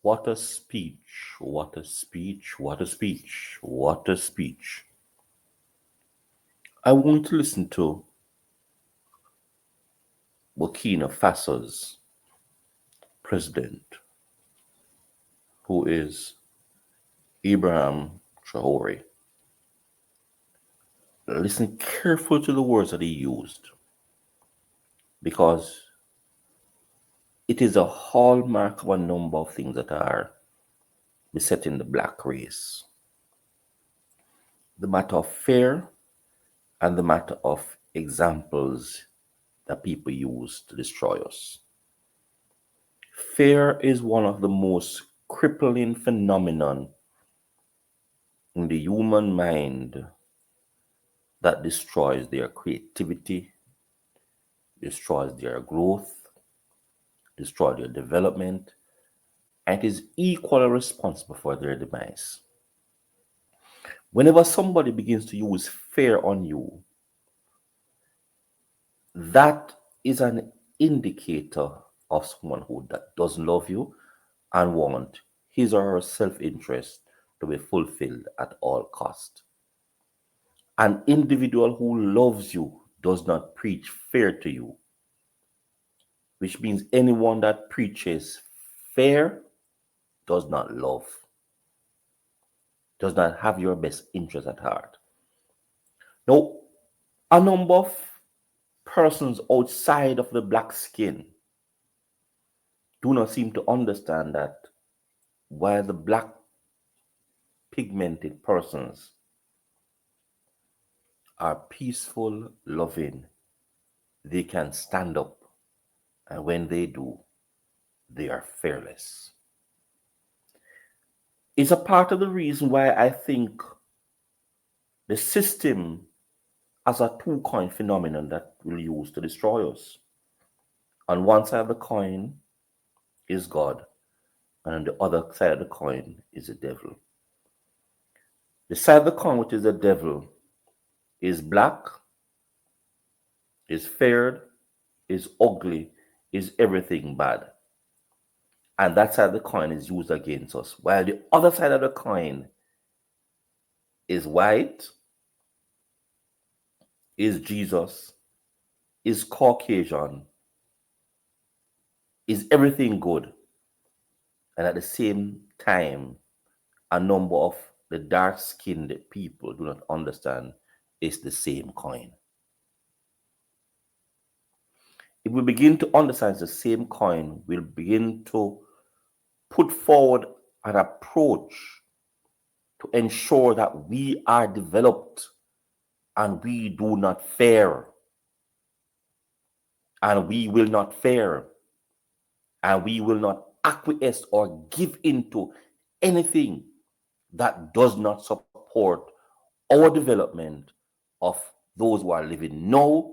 What a speech, what a speech, what a speech, what a speech. I want to listen to Burkina Faso's president, who is Ibrahim Traore. Listen carefully to the words that he used, because it is a hallmark of a number of things that are besetting the black race. The matter of fear and the matter of examples that people use to destroy us. Fear is one of the most crippling phenomenon in the human mind that destroys their creativity, destroys their growth, destroys their development, and is equally responsible for their demise. Whenever somebody begins to use fear on you, that is an indicator of someone who doesn't love you and want his or her self-interest to be fulfilled at all cost. An individual who loves you does not preach fear to you, which means anyone that preaches fear does not love, does not have your best interest at heart. Now, a number of persons outside of the black skin do not seem to understand that while the black pigmented persons are peaceful, loving, they can stand up, and when they do, they are fearless. It's a part of the reason why I think the system has a two-coin phenomenon that will use to destroy us. On one side of the coin is God, and on the other side of the coin is the devil. The side of the coin, which is the devil, is black, is feared, is ugly, is everything bad. And that side of the coin is used against us. While the other side of the coin is white, is Jesus, is Caucasian, is everything good. And at the same time, a number of the dark-skinned people do not understand it's the same coin. If we begin to understand it's the same coin, we'll begin to put forward an approach to ensure that we are developed and we do not fear. And we will not fear. And we will not acquiesce or give into anything that does not support our development of those who are living now,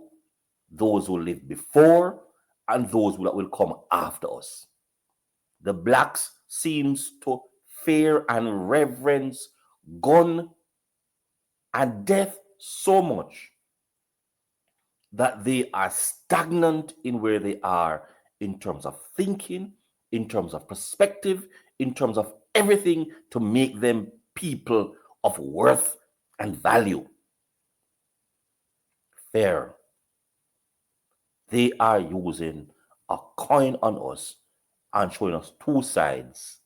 those who lived before, and those that will come after us. The blacks seems to fear and reverence gun and death so much that they are stagnant in where they are in terms of thinking, in terms of perspective, in terms of everything to make them people of worth and value. Fear. They are using a coin on us and showing us two sides,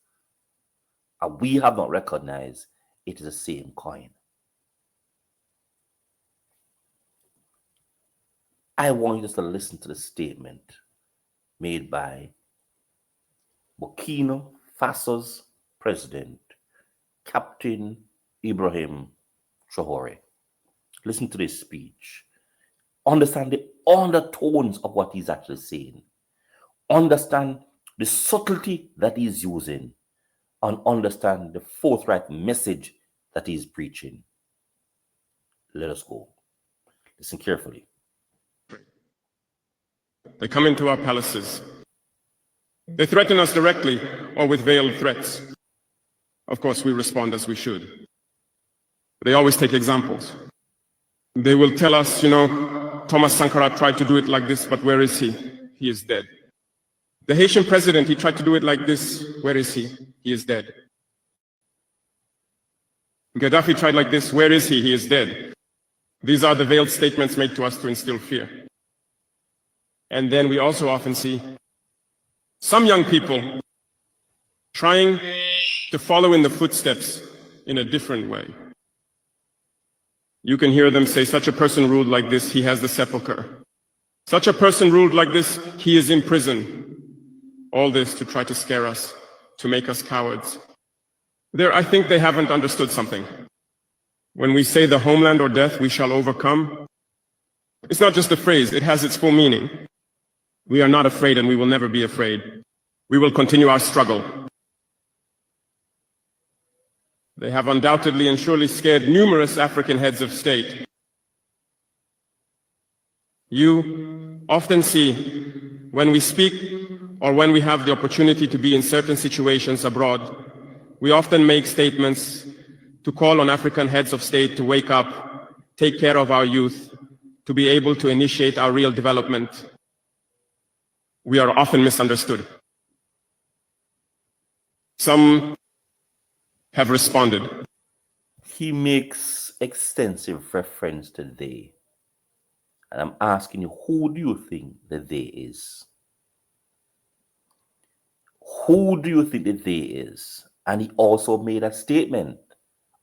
and we have not recognized it is the same coin. I want you just to listen to the statement made by Burkina Faso's president, Captain Ibrahim Traore. Listen to this speech. Understand the undertones of what he's actually saying. Understand the subtlety that he's using, and understand the forthright message that he's preaching. Let us go. Listen carefully. They come into our palaces. They threaten us directly or with veiled threats. Of course, we respond as we should. They always take examples. They will tell us, Thomas Sankara tried to do it like this, but where is he? He is dead. The Haitian president, he tried to do it like this. Where is he? He is dead. Gaddafi tried like this. Where is he? He is dead. These are the veiled statements made to us to instill fear. And then we also often see some young people trying to follow in the footsteps in a different way. You can hear them say, such a person ruled like this, he has the sepulcher. Such a person ruled like this, he is in prison. All this to try to scare us, to make us cowards. I think they haven't understood something. When we say the homeland or death, we shall overcome, it's not just a phrase, it has its full meaning. We are not afraid and we will never be afraid. We will continue our struggle. They have undoubtedly and surely scared numerous African heads of state. You often see when we speak or when we have the opportunity to be in certain situations abroad, we often make statements to call on African heads of state to wake up, take care of our youth, to be able to initiate our real development. We are often misunderstood. Some have responded. He makes extensive reference to they. And I'm asking you, who do you think the they is? Who do you think the they is? And he also made a statement,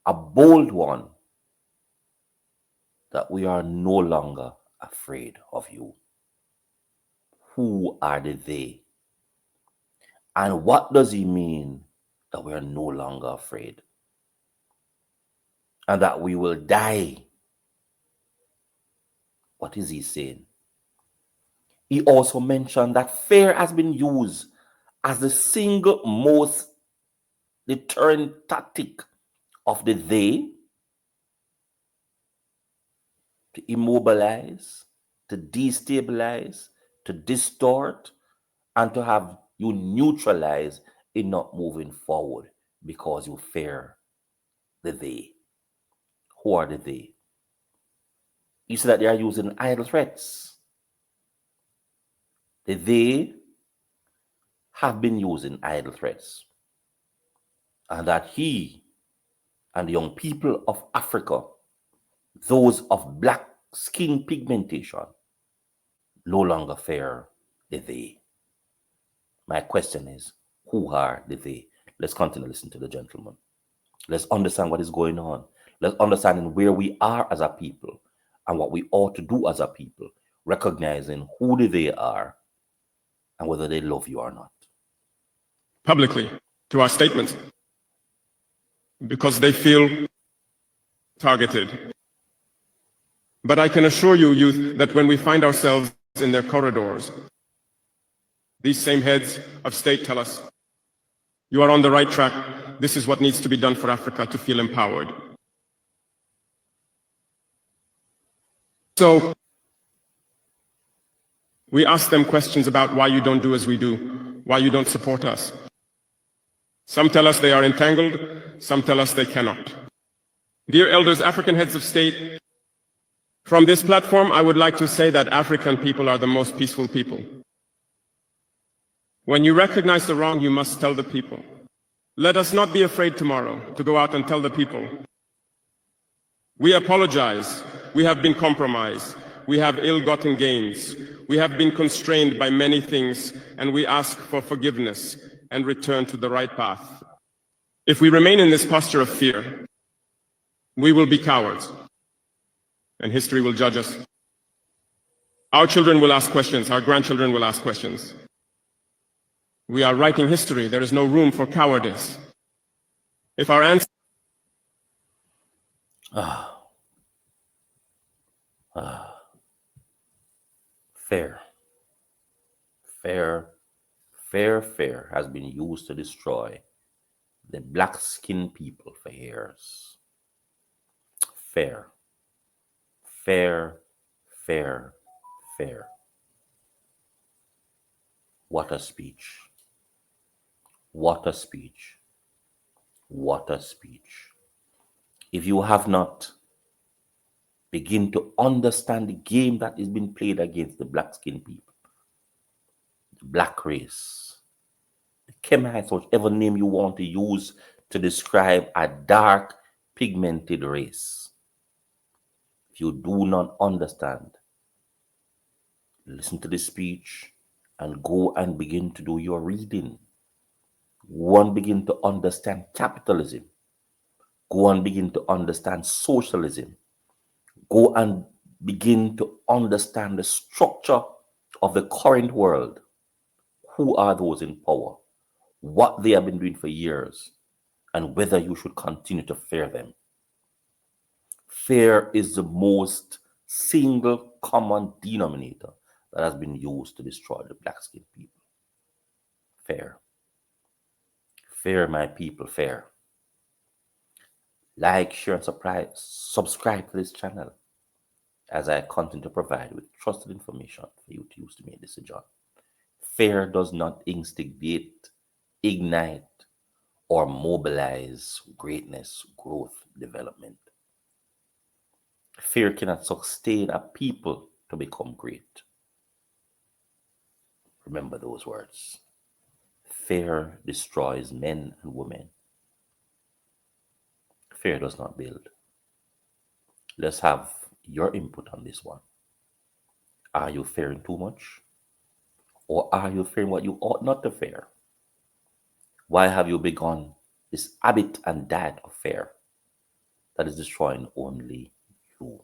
a bold one, that we are no longer afraid of you. Who are the they? And what does he mean that we are no longer afraid? And that we will die? What is he saying? He also mentioned that fear has been used as the single most deterrent tactic of the they to immobilize, to destabilize, to distort, and to have you neutralize in not moving forward because you fear the they. Who are the they? You see that they are using idle threats. They have been using idle threats. And that he and the young people of Africa, those of black skin pigmentation, no longer fear the they. My question is, who are the they? Let's continue to listen to the gentleman. Let's understand what is going on. Let's understand where we are as a people and what we ought to do as a people, recognizing who they are and whether they love you or not. Publicly, to our statements, because they feel targeted. But I can assure you, youth, that when we find ourselves in their corridors, these same heads of state tell us, you are on the right track. This is what needs to be done for Africa to feel empowered. So we ask them questions about why you don't do as we do, why you don't support us. Some tell us they are entangled, some tell us they cannot. Dear elders, African heads of state, from this platform, I would like to say that African people are the most peaceful people. When you recognize the wrong, you must tell the people. Let us not be afraid tomorrow to go out and tell the people. We apologize. We have been compromised. We have ill-gotten gains. We have been constrained by many things, and we ask for forgiveness and return to the right path. If we remain in this posture of fear, we will be cowards, and history will judge us. Our children will ask questions. Our grandchildren will ask questions. We are writing history. There is no room for cowardice. If our ancestors... Fear has been used to destroy the black skinned people for years. Fear. What a speech. What a speech. What a speech. If you have not begin to understand the game that is being played against the black skinned people, the black race, the Kemites, whatever name you want to use to describe a dark pigmented race. If you do not understand, listen to the speech and go and begin to do your reading. Go and begin to understand capitalism. Go and begin to understand socialism. Go and begin to understand the structure of the current world. Who are those in power? What they have been doing for years, and whether you should continue to fear them. Fear is the most single common denominator that has been used to destroy the black skinned people. Fear. Fear, my people, fear. Like, share, and subscribe to this channel as I continue to provide with trusted information for you to use to make decisions. Fear does not instigate, ignite, or mobilize greatness, growth, development. Fear cannot sustain a people to become great. Remember those words. Fear destroys men and women. Fear does not build. Let's have your input on this one. Are you fearing too much? Or are you fearing what you ought not to fear? Why have you begun this habit and diet of fear that is destroying only you?